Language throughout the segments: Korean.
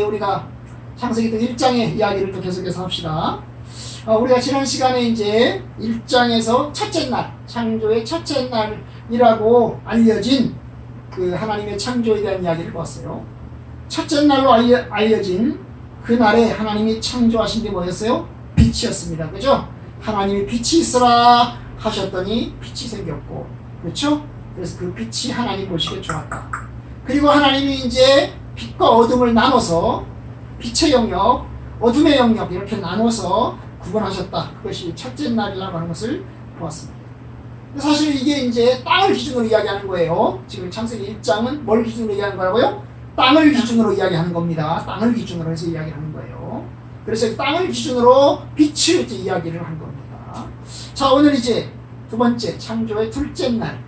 우리가 창세기 1장의 이야기를 또 계속해서 합시다. 우리가 지난 시간에 이제 1장에서 첫째 날, 창조의 첫째 날이라고 알려진 그 하나님의 창조에 대한 이야기를 봤어요. 첫째 날로 알려진 그 날에 하나님이 창조하신 게 뭐였어요? 빛이었습니다. 그죠? 하나님이 빛이 있으라 하셨더니 빛이 생겼고, 그렇죠? 그래서 그 빛이 하나님 보시기에 좋았다. 그리고 하나님이 이제 빛과 어둠을 나눠서 빛의 영역, 어둠의 영역 이렇게 나눠서 구분하셨다. 그것이 첫째 날이라고 하는 것을 보았습니다. 사실 이게 이제 땅을 기준으로 이야기하는 거예요. 지금 창세기 1장은 뭘 기준으로 이야기하는 거라고요? 땅을 기준으로 이야기하는 겁니다. 땅을 기준으로 해서 이야기하는 거예요. 그래서 땅을 기준으로 빛을 이제 이야기를 한 겁니다. 자, 오늘 이제 두 번째 창조의 둘째 날.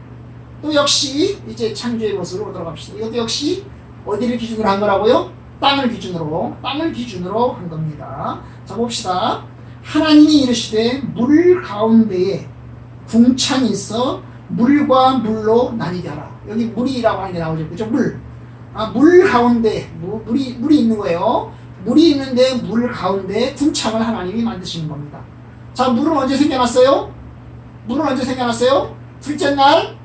또 역시 이제 창조의 모습으로 오도록 합시다. 이것도 역시 어디를 기준으로 한 거라고요? 땅을 기준으로 한 겁니다. 자, 봅시다. 하나님이 이르시되 물 가운데에 궁창이 있어 물과 물로 나뉘게 하라. 여기 물이라고 하는 게 나오죠. 그죠? 물 가운데 물이 있는 거예요. 물이 있는데 물 가운데 궁창을 하나님이 만드시는 겁니다. 자, 물은 언제 생겨났어요? 둘째 날?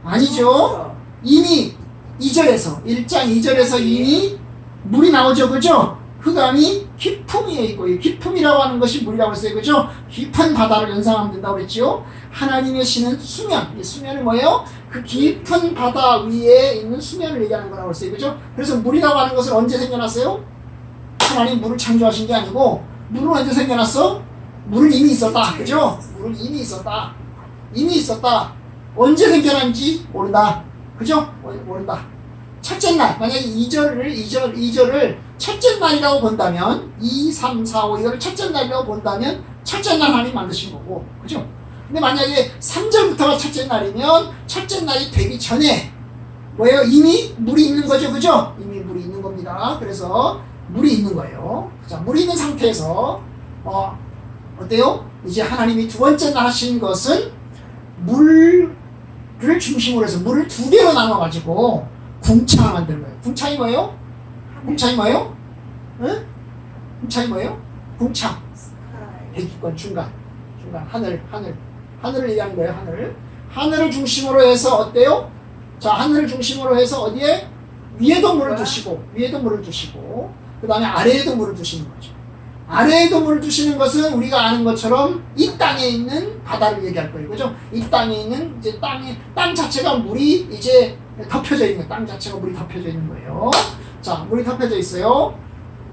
아니죠. 이미 1장 2절에서 이미 물이 나오죠. 그죠? 흑암이 깊음위에 있고, 깊음이라고 하는 것이 물이라고 했어요. 그죠? 깊은 바다를 연상하면 된다고 그랬죠? 하나님의 신은 수면. 이 수면은 뭐예요? 그 깊은 바다 위에 있는 수면을 얘기하는 거라고 했어요. 그죠? 그래서 물이라고 하는 것은 언제 생겨났어요? 하나님 물을 창조하신 게 아니고, 물은 언제 생겨났어? 물은 이미 있었다. 그죠? 물은 이미 있었다. 언제 생겨난지 모른다. 그죠? 모른다. 첫째 날, 만약에 2절을 첫째 날이라고 본다면, 2, 3, 4, 5 이거를 첫째 날이라고 본다면, 첫째 날 하나님 만드신 거고, 그죠? 근데 만약에 3절부터가 첫째 날이면, 첫째 날이 되기 전에, 뭐예요? 이미 물이 있는 거죠, 그죠? 이미 물이 있는 겁니다. 그래서, 물이 있는 거예요. 자, 물이 있는 상태에서, 어때요? 이제 하나님이 두 번째 날 하신 것은, 물을 중심으로 해서, 물을 두 개로 나눠가지고, 궁창을 만드는 거예요. 궁창이 뭐예요? 응? 궁창이 뭐예요? 궁창. 대기권 중간 하늘을 얘기하는 거예요. 하늘을 중심으로 해서 어때요? 자, 하늘을 중심으로 해서 어디에? 위에도 물을 두시고 그 다음에 아래에도 물을 두시는 거죠. 아래에도 물을 두시는 것은 우리가 아는 것처럼 이 땅에 있는 바다를 얘기할 거예요. 그죠? 이 땅에 있는 이제 땅 자체가 물이 이제 덮여져 있는 거예요. 땅 자체가 물이 덮여져 있는 거예요. 자, 물이 덮여져 있어요.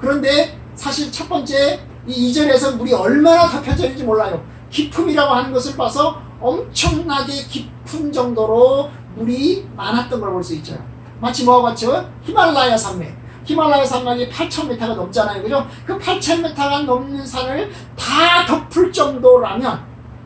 그런데 사실 첫 번째 이 2절에서 물이 얼마나 덮여져 있는지 몰라요. 깊음이라고 하는 것을 봐서 엄청나게 깊은 정도로 물이 많았던 걸 볼 수 있죠. 마치 뭐와 같죠? 히말라야 산맥이 8,000m가 넘잖아요. 그죠? 그 8,000m가 넘는 산을 다 덮을 정도라면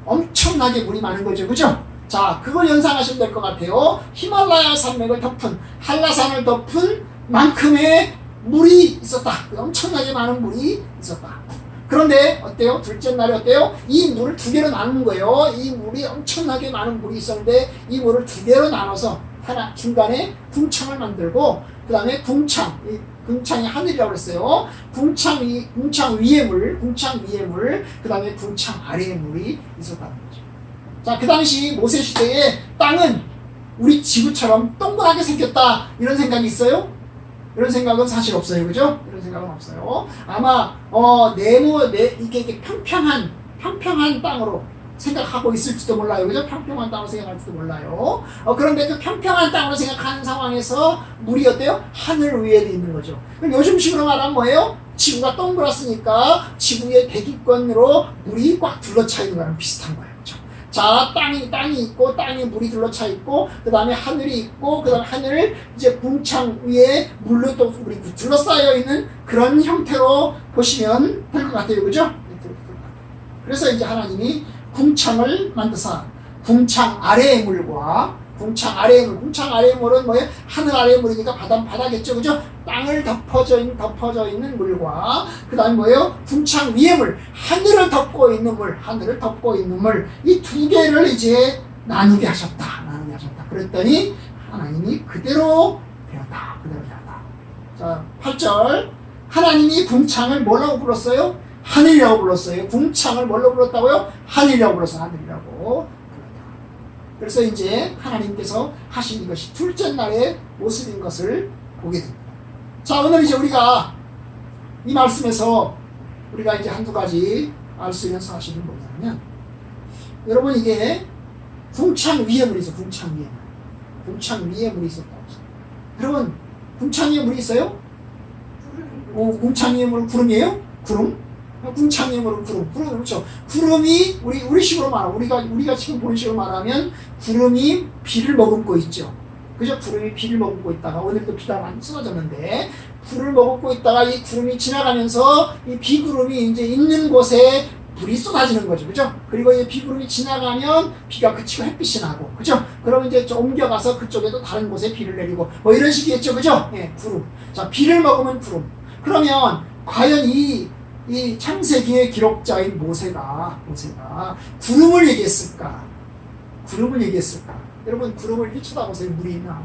엄청나게 물이 많은 거죠. 그죠? 자, 그걸 연상하시면 될 것 같아요. 히말라야 산맥을 덮은, 한라산을 덮은 만큼의 물이 있었다. 엄청나게 많은 물이 있었다. 그런데 어때요? 둘째 날에 어때요? 이 물을 두 개로 나눈 거예요. 이 물이 엄청나게 많은 물이 있었는데 이 물을 두 개로 나눠서 하나 중간에 궁창을 만들고 그 다음에 궁창이 하늘이라고 그랬어요. 궁창 위에 물, 그 다음에 궁창 아래에 물이 있었다는 거죠. 자, 그 당시 모세 시대에 땅은 우리 지구처럼 동그랗게 생겼다 이런 생각이 있어요? 이런 생각은 사실 없어요. 그죠? 이런 생각은 없어요. 아마 이게 평평한 땅으로 생각하고 있을지도 몰라요. 그죠? 평평한 땅으로 생각할지도 몰라요. 그런데 그 평평한 땅으로 생각하는 상황에서 물이 어때요? 하늘 위에 있는 거죠. 그럼 요즘식으로 말하면 뭐예요? 지구가 동그랗으니까 지구의 대기권으로 물이 꽉 둘러차 있는 거랑 비슷한 거예요. 그죠? 자, 땅이 있고, 땅에 물이 둘러차 있고, 그 다음에 하늘이 있고, 그 다음에 하늘을 이제 궁창 위에 물로 또 물이 둘러싸여 있는 그런 형태로 보시면 될 것 같아요. 그죠? 그래서 이제 하나님이 궁창을 만드사, 궁창 아래의 물과, 궁창 아래의 물은 뭐예요? 하늘 아래의 물이니까 바다겠죠. 그죠? 땅을 덮어져 있는 물과, 그 다음에 뭐예요? 궁창 위의 물, 하늘을 덮고 있는 물, 이 두 개를 이제 나누게 하셨다. 그랬더니 하나님이 그대로 되었다. 자, 8절. 하나님이 궁창을 뭐라고 불렀어요? 하늘이라고 불렀어요. 궁창을 뭐라고 불렀다고요? 하늘이라고 불렀어요. 하늘이라고. 그래서 이제 하나님께서 하신 이것이 둘째 날의 모습인 것을 보게 됩니다. 자, 오늘 이제 우리가 이 말씀에서 우리가 이제 한두 가지 알 수 있는 사실은 뭐냐면, 여러분 이게 궁창 위에 물이 있어요. 궁창 위에 물. 궁창 위에 물이 있었다고 했어요. 여러분, 궁창 위에 물이 있어요? 궁창 위에 물은 구름이에요? 구름? 궁창 위에 물은 구름. 구름, 그렇죠. 구름이, 우리 식으로 말하면, 우리가 지금 보는 식으로 말하면, 구름이 비를 머금고 있죠. 그죠? 구름이 비를 머금고 있다가, 오늘도 비가 많이 쏟아졌는데, 불을 머금고 있다가 이 구름이 지나가면서 이 비구름이 이제 있는 곳에 불이 쏟아지는 거죠. 그죠? 그리고 이 비구름이 지나가면 비가 그치고 햇빛이 나고. 그죠? 그러면 이제 좀 옮겨가서 그쪽에도 다른 곳에 비를 내리고. 뭐 이런 식이겠죠. 그죠? 예, 구름. 자, 비를 먹으면 구름. 그러면 과연 이 창세기의 기록자인 모세가 구름을 얘기했을까? 구름을 얘기했을까? 여러분, 구름을 이렇게 쳐다보세요. 물이 있나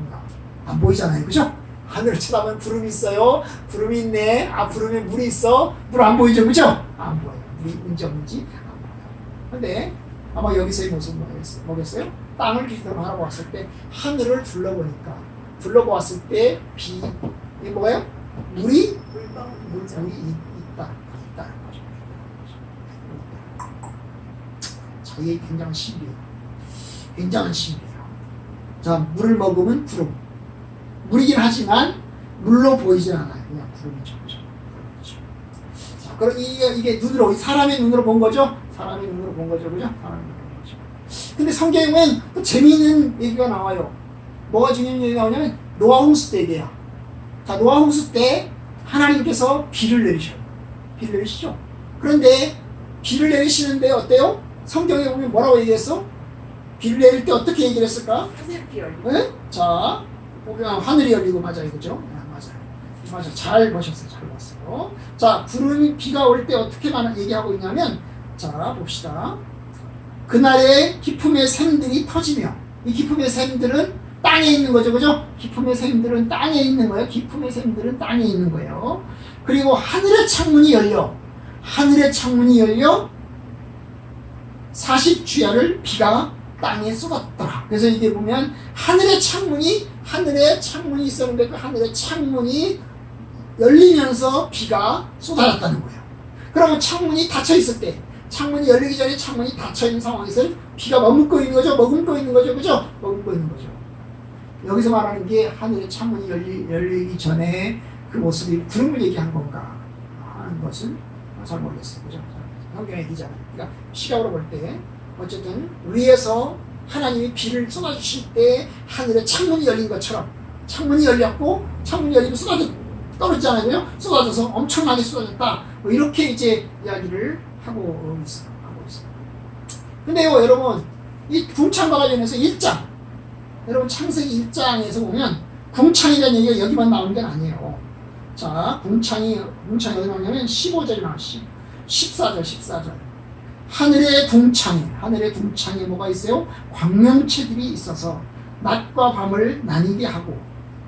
안 보이잖아요. 그죠? 하늘을 쳐다보면 구름이 있어요. 구름이 있네. 아, 구름에 물이 있어. 물 안 보이죠? 그죠? 안 보여요. 물이 있는지 없는지 안 보여요. 근데 아마 여기서의 모습은 뭐겠어요? 땅을 기준으로 바라보았을 때 하늘을 둘러보았을 때 이게 뭐예요? 물이 있다. 자, 이게 굉장한 신비예요. 굉장한 신비예요. 자, 물을 먹으면 구름. 물이긴 하지만 물로 보이진 않아요. 그냥 구름이죠. 자, 그럼 이게 눈으로, 사람의 눈으로 본 거죠? 사람의 눈으로 본 거죠. 그죠? 사람의 눈으로 본 거죠. 근데 성경에는 또 재미있는 얘기가 나와요. 뭐가 중요한 얘기가 나오냐면 노아 홍수 때 얘기야. 자, 노아 홍수 때 하나님께서 비를 내리셔요. 비를 내리시죠. 그런데 비를 내리시는데 어때요? 성경에 보면 뭐라고 얘기했어? 비를 내릴 때 어떻게 얘기를 했을까? 하늘이 열리고. 네? 자, 보면 하늘이 열리고 맞아요. 그죠? 네, 맞아요. 잘 보셨어요. 잘 봤어요. 자, 구름이 비가 올 때 어떻게 얘기하고 있냐면, 자, 봅시다. 그날의 기품의 샘들이 터지며, 이 기품의 샘들은 땅에 있는 거죠. 그죠? 기품의 샘들은 땅에 있는 거예요. 기품의 샘들은 땅에 있는 거예요. 그리고 하늘의 창문이 열려 40주야를 비가 땅에 쏟았더라. 그래서 이게 보면 하늘의 창문이 있었는데 그 하늘의 창문이 열리면서 비가 쏟아졌다는 거예요. 그러면 창문이 닫혀 있을 때, 창문이 열리기 전에 창문이 닫혀 있는 상황에서 비가 머금고 있는 거죠. 그죠? 머금고 있는 거죠. 여기서 말하는 게 하늘의 창문이 열리기 전에 그 모습이 구름을 얘기한 건가 하는 것은 잘 모르겠어요. 그죠? 성경에 얘기잖아요. 그러니까 시각으로 볼 때 어쨌든 위에서 하나님이 비를 쏟아주실 때 하늘의 창문이 열린 것처럼 창문이 열렸고 창문이 열리고 떨어지잖아요. 쏟아져서 엄청나게 쏟아졌다. 뭐 이렇게 이제 이야기를 하고 있어요. 근데요, 여러분, 이 궁창과 관련해서 1장, 여러분 창세기 1장에서 보면 궁창이라는 얘기가 여기만 나오는 게 아니에요. 자, 궁창이 어디 나오냐면 15절이 나와요. 14절. 하늘의 궁창에 뭐가 있어요? 광명체들이 있어서 낮과 밤을 나뉘게 하고,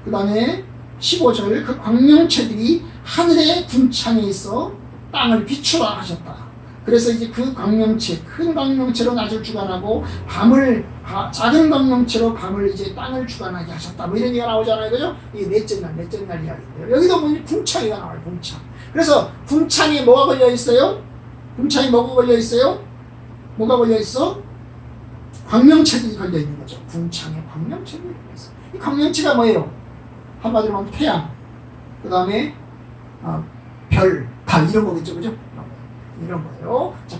그 다음에 15절, 그 광명체들이 하늘의 궁창에 있어 땅을 비추라 하셨다. 그래서 이제 그 광명체, 큰 광명체로 낮을 주관하고 작은 광명체로 밤을 이제 땅을 주관하게 하셨다. 뭐 이런 얘기가 나오잖아요. 그죠? 이게 넷째 날 이야기인데요. 여기도 보면 궁창이가 나와요. 궁창. 그래서 궁창에 뭐가 걸려 있어요? 궁창에 뭐가 걸려 있어요? 뭐가 걸려 있어? 광명체들이 걸려 있는 거죠. 궁창에 광명체들이 걸려 있어. 이 광명체가 뭐예요? 한마디로 하면 태양, 그 다음에 별, 달 이런 거겠죠. 그죠? 이런 거예요. 자,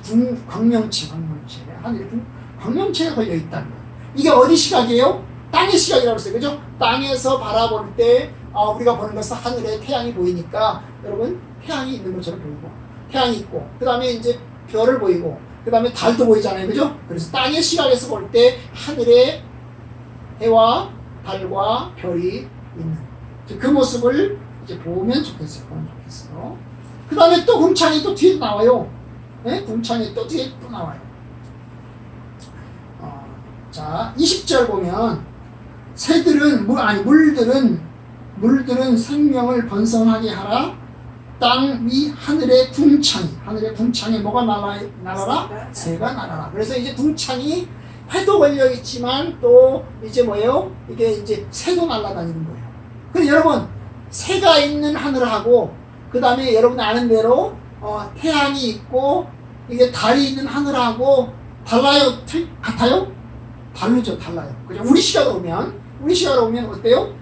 광명체. 하늘에 광명체가 걸려 있다는 거예요. 이게 어디 시각이에요? 땅의 시각이라고 했어요. 그죠? 땅에서 바라볼 때, 우리가 보는 것은 하늘에 태양이 보이니까, 여러분, 태양이 있는 것처럼 보이고, 태양이 있고, 그 다음에 이제 별을 보이고, 그 다음에 달도 보이잖아요. 그죠? 그래서 땅의 시각에서 볼 때, 하늘에 해와 달과 별이 있는, 그 모습을 이제 보면 좋겠어요. 그 다음에 또 궁창이 또 뒤에 나와요. 네? 궁창이 또 뒤에 또 나와요. 자, 20절 보면 물들은 생명을 번성하게 하라. 땅 위 하늘의 궁창이, 하늘의 궁창에 뭐가 날아라? 새가 날아라. 그래서 이제 궁창이 해도 걸려 있지만 또 이제 뭐예요? 이게 이제 새도 날아다니는 거예요. 근데 여러분, 새가 있는 하늘하고 그 다음에 여러분 아는 대로 태양이 있고 이게 달이 있는 하늘하고 달라요? 같아요? 다르죠, 달라요. 그죠? 우리 시각으로 보면 어때요?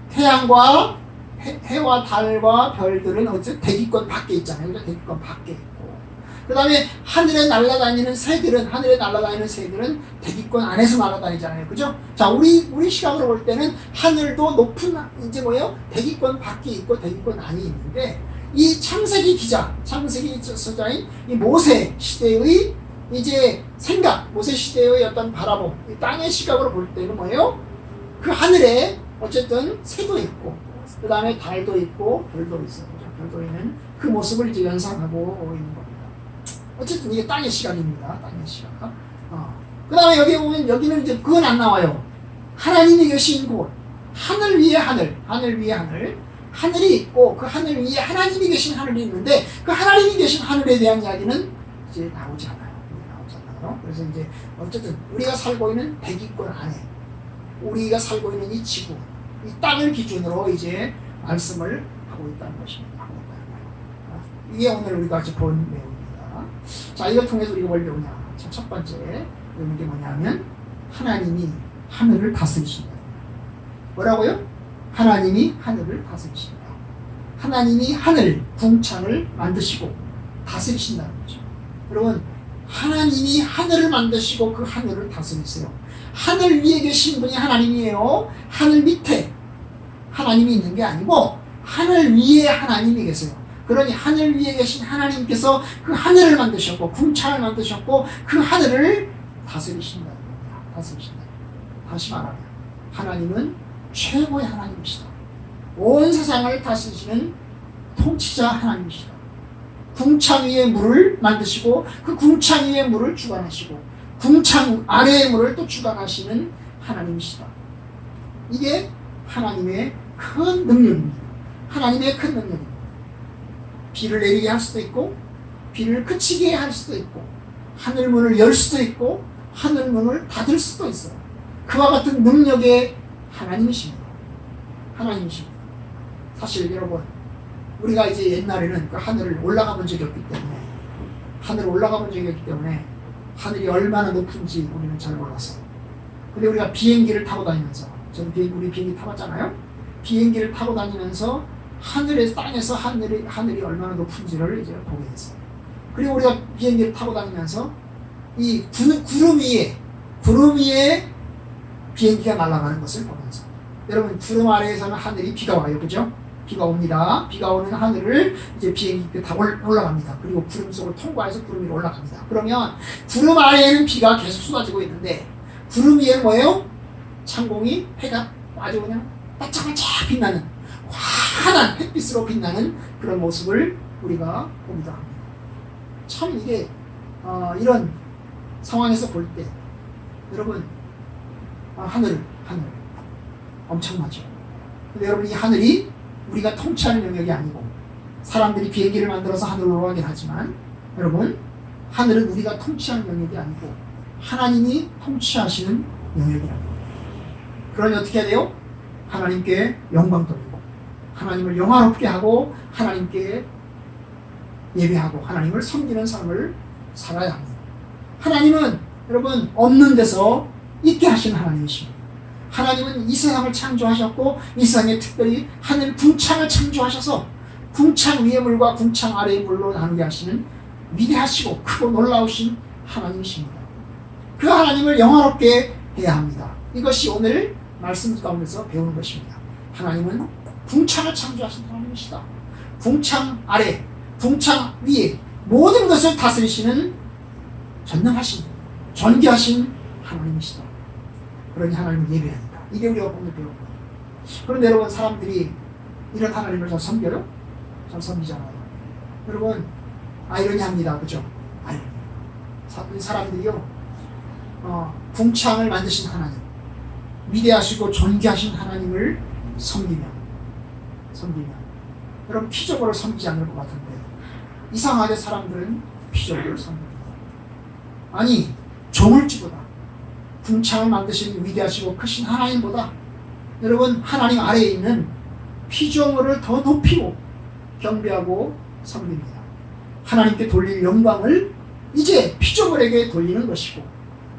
태양과 해와 달과 별들은 어째 대기권 밖에 있잖아요. 그죠? 대기권 밖에 있고. 그 다음에 하늘에 날아다니는 새들은 대기권 안에서 날아다니잖아요. 그죠? 자, 우리 시각으로 볼 때는 하늘도 높은, 이제 뭐예요? 대기권 밖에 있고 대기권 안에 있는데, 이 창세기 저자인 이 모세 시대의 이제 생각, 모세 시대의 어떤 바라봄, 이 땅의 시각으로 볼 때는 뭐예요? 그 하늘에 어쨌든 새도 있고, 그 다음에 달도 있고, 별도 있어요. 별도 있는 그 모습을 이제 연상하고 있는 겁니다. 어쨌든 이게 땅의 시각입니다. 땅의 시각. 그 다음에 여기 보면 여기는 이제 그건 안 나와요. 하나님이 계신 곳, 하늘 위에 하늘, 하늘이 있고 그 하늘 위에 하나님이 계신 하늘이 있는데 그 하나님이 계신 하늘에 대한 이야기는 이제 나오지 않아요. 그래서 이제 어쨌든 우리가 살고 있는 대기권 안에, 우리가 살고 있는 이 지구, 이 땅을 기준으로 이제 말씀을 하고 있다는 것입니다. 이게 오늘 우리가 같이 본 내용입니다. 자, 이걸 통해서 우리가 뭘 배우냐? 첫 번째 배우는 게 뭐냐면 하나님이 하늘을 다스리신다. 뭐라고요? 하나님이 하늘을 다스리신다. 하나님이 하늘, 궁창을 만드시고 다스리신다는 거죠. 여러분, 하나님이 하늘을 만드시고 그 하늘을 다스리세요. 하늘 위에 계신 분이 하나님이에요. 하늘 밑에 하나님이 있는 게 아니고 하늘 위에 하나님이 계세요. 그러니 하늘 위에 계신 하나님께서 그 하늘을 만드셨고 궁창을 만드셨고 그 하늘을 다스리신다는 겁니다. 다스리신다. 다시 말하면 하나님은 최고의 하나님이시다. 온 세상을 다스리시는 통치자 하나님이시다. 궁창 위에 물을 만드시고 그 궁창 위에 물을 주관하시고 궁창 아래의 물을 또 주관하시는 하나님이시다. 이게 하나님의 큰 능력입니다. 하나님의 큰 능력입니다. 비를 내리게 할 수도 있고 비를 그치게 할 수도 있고 하늘문을 열 수도 있고 하늘문을 닫을 수도 있어요. 그와 같은 능력의 하나님이십니다. 사실 여러분, 우리가 이제 옛날에는 그 하늘을 올라가 본 적이 없기 때문에 하늘이 얼마나 높은지 우리는 잘 몰랐어요. 근데 우리가 비행기를 타고 다니면서, 우리 비행기 타봤잖아요. 비행기를 타고 다니면서 땅에서 하늘이 얼마나 높은지를 이제 보게 됐어요. 그리고 우리가 비행기를 타고 다니면서 이 구름 위에 비행기가 날아가는 것을 보면서, 여러분, 구름 아래에서는 하늘이 비가 와요. 그죠? 비가 옵니다. 비가 오는 하늘을 이제 비행기 타고 올라갑니다. 그리고 구름 속을 통과해서 구름 위로 올라갑니다. 그러면 구름 아래에는 비가 계속 쏟아지고 있는데 구름 위에는 뭐예요? 창공이 해가 아주 그냥 반짝반짝 빛나는 환한 햇빛으로 빛나는 그런 모습을 우리가 보기도 합니다. 참 이게 이런 상황에서 볼 때 여러분, 하늘 엄청나죠. 근데 여러분, 이 하늘이 우리가 통치하는 영역이 아니고 사람들이 비행기를 만들어서 하늘로 올라가긴 하지만 여러분, 하늘은 우리가 통치하는 영역이 아니고 하나님이 통치하시는 영역이라는 거예요. 그러니 어떻게 해야 돼요? 하나님께 영광 돌리고 하나님을 영화롭게 하고 하나님께 예배하고 하나님을 섬기는 삶을 살아야 합니다. 하나님은 여러분 없는 데서 있게 하신 하나님이십니다. 하나님은 이 세상을 창조하셨고 이 세상에 특별히 하늘 궁창을 창조하셔서 궁창 위의 물과 궁창 아래의 물로 나누게 하시는 위대하시고 크고 놀라우신 하나님이십니다. 그 하나님을 영화롭게 해야 합니다. 이것이 오늘 말씀 가운데서 배우는 것입니다. 하나님은 궁창을 창조하신 하나님이시다. 궁창 아래, 궁창 위에 모든 것을 다스리시는 전능하신, 존귀하신 하나님이시다. 그러니 하나님을 예배합니다. 이게 우리가 오늘 배운 거예요. 그런데 여러분, 사람들이 이런 하나님을 잘 섬겨요? 잘 섬기잖아요. 여러분, 아이러니합니다. 그죠? 아이러니. 사람들이요, 궁창을 만드신 하나님, 위대하시고 존귀하신 하나님을 섬기면 여러분 피조물을 섬기지 않을 것 같은데 이상하게 사람들은 피조물을 섬깁니다. 아니 조물주보다 궁창을 만드신 위대하시고 크신 하나님보다 여러분 하나님 아래에 있는 피조물을 더 높이고 경배하고 섬깁니다. 하나님께 돌릴 영광을 이제 피조물에게 돌리는 것이고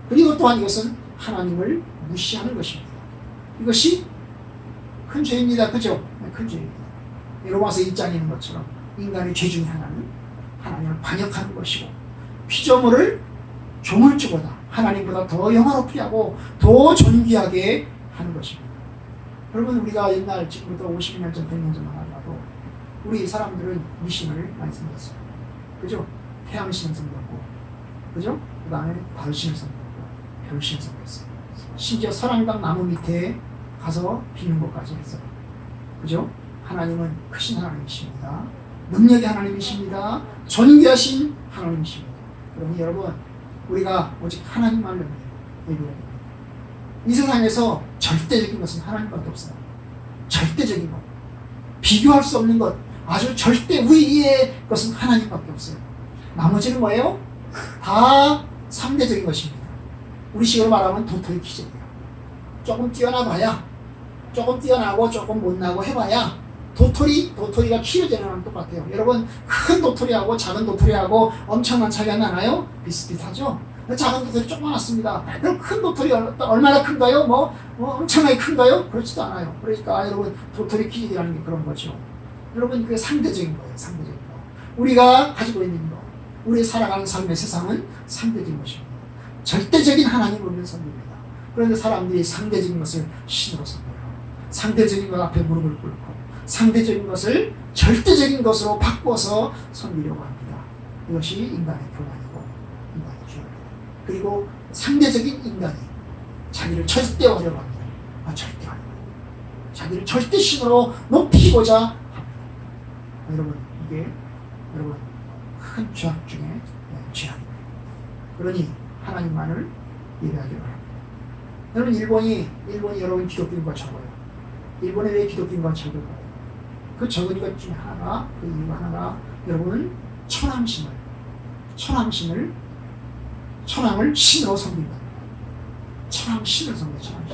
그리고 또한 이것은 하나님을 무시하는 것입니다. 이것이 큰 죄입니다. 그죠? 큰 죄입니다. 로마서 1장에 있는 것처럼 인간의 죄 중에 하나는 하나님을 반역하는 것이고 피조물을 조물주보다 하나님보다 더 영화롭게 하고 더 존귀하게 하는 것입니다. 여러분 우리가 옛날 지금부터 50년 전 100년 전만 하더라도 우리 사람들은 미신을 많이 섬겼어요. 그죠? 태양신을 섬겼고 그죠? 그 다음에 달신을 섬겼고 별신을 섬겼어요. 심지어 설왕당 나무 밑에 가서 비는 것까지 했어요. 그죠? 하나님은 크신 하나님이십니다. 능력의 하나님이십니다. 존귀하신 하나님이십니다. 그러니 여러분 우리가 오직 하나님만을 예배해야 됩니다. 이 세상에서 절대적인 것은 하나님밖에 없어요. 절대적인 것, 비교할 수 없는 것, 아주 절대 위의 것은 하나님밖에 없어요. 나머지는 뭐예요? 다 상대적인 것입니다. 우리 식으로 말하면 도토리 키재예요. 조금 뛰어나봐야, 조금 뛰어나고 조금 못나고 해봐야 도토리가 키워지는 거랑 똑같아요. 여러분 큰 도토리하고 작은 도토리하고 엄청난 차이가 나나요? 비슷비슷하죠? 작은 도토리 조그맣습니다. 그럼 큰 도토리 얼마나 큰가요? 엄청나게 큰가요? 그렇지도 않아요. 그러니까 여러분 도토리 키즈라는 게 그런 거죠. 여러분 그게 상대적인 거예요. 상대적인 거. 우리가 가지고 있는 거, 우리 살아가는 삶의 세상은 상대적인 것입니다. 절대적인 하나님을 우리는 섬깁니다. 그런데 사람들이 상대적인 것을 신으로 섬겨요. 상대적인 것 앞에 무릎을 꿇고 상대적인 것을 절대적인 것으로 바꿔서 섬기려고 합니다. 이것이 인간의 교만이고 인간의 죄입니다. 그리고 상대적인 인간이 자기를 절대화하려고 합니다. 절대화하려고 합니다. 자기를 절대신으로 높이고자 합니다. 여러분 이게 여러분 큰 죄악 중에 죄악입니다. 그러니 하나님만을 예배하기로 합니다. 여러분 일본이 여러분 기독교인과 적어요. 일본에 왜 기독교인과 적을까요? 그 적은 것 중에 하나가 그 이유가 하나가 여러분 천왕을 신으로 섬긴다. 천왕신을 섬겨요.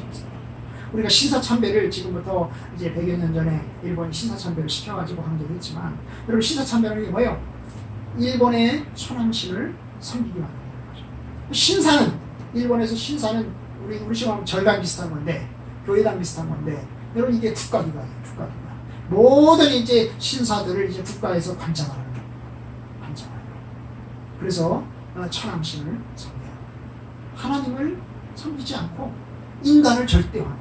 우리가 신사참배를 지금부터 이제 100여 년 전에 일본이 신사참배를 시켜가지고 한 적이 있지만 여러분 신사참배는 이게 뭐예요? 일본의 천왕신을 섬기기 만드는 거죠. 신사는 일본에서 신사는 우리 지금 절당 비슷한 건데 교회당 비슷한 건데 여러분 이게 국가기관이에요. 국가기관. 모든 이제 신사들을 이제 국가에서 관장하는 거예요. 그래서 천왕신을 섬겨요. 하나님을 섬기지 않고 인간을 절대화하는,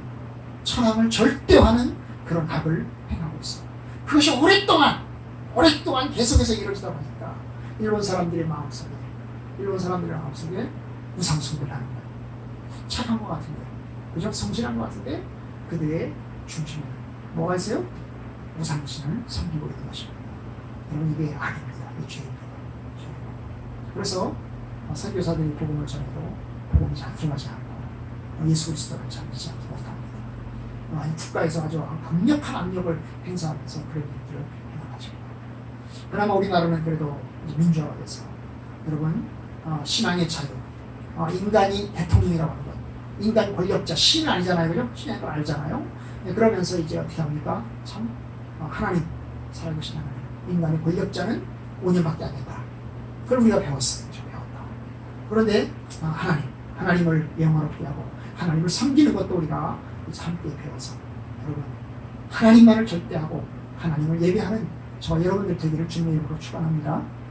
천왕을 절대화하는 그런 악을 행하고 있어요. 그것이 오랫동안 계속해서 이루어지다 보니까 일본 사람들의 마음속에 우상 숭배를 하는 거예요. 착한 것 같은데, 그죠? 성실한 것 같은데 그들의 중심에 뭐가 있어요? 우상신을 섬기고 있는 것입니다. 여러분 이게 악입니다. 이 죄입니다. 그래서 선교사들이 복음을 전해도 복음이 잘 통하지 않고 예수 그리스도를 전하지 못합니다. 국가에서 아주 강력한 압력을 행사하면서 그런 일들을 해나가죠. 그나마 우리나라는 그래도 민주화가 돼서 여러분 신앙의 자유, 인간이 대통령이라고 하는 것, 인간 권력자, 신은 아니잖아요, 그죠? 신인 걸 알잖아요. 그러면서 이제 어떻게 합니까? 참 하나님, 살아계신 하나님, 인간의 권력자는 5년밖에 안 된다. 그걸 우리가 배웠어요. 배웠다. 그런데 하나님을 영화롭게 하고 하나님을 섬기는 것도 우리가 함께 배워서 여러분 하나님만을 절대하고 하나님을 예배하는 저 여러분들 되기를 주님의 이름으로 축원합니다.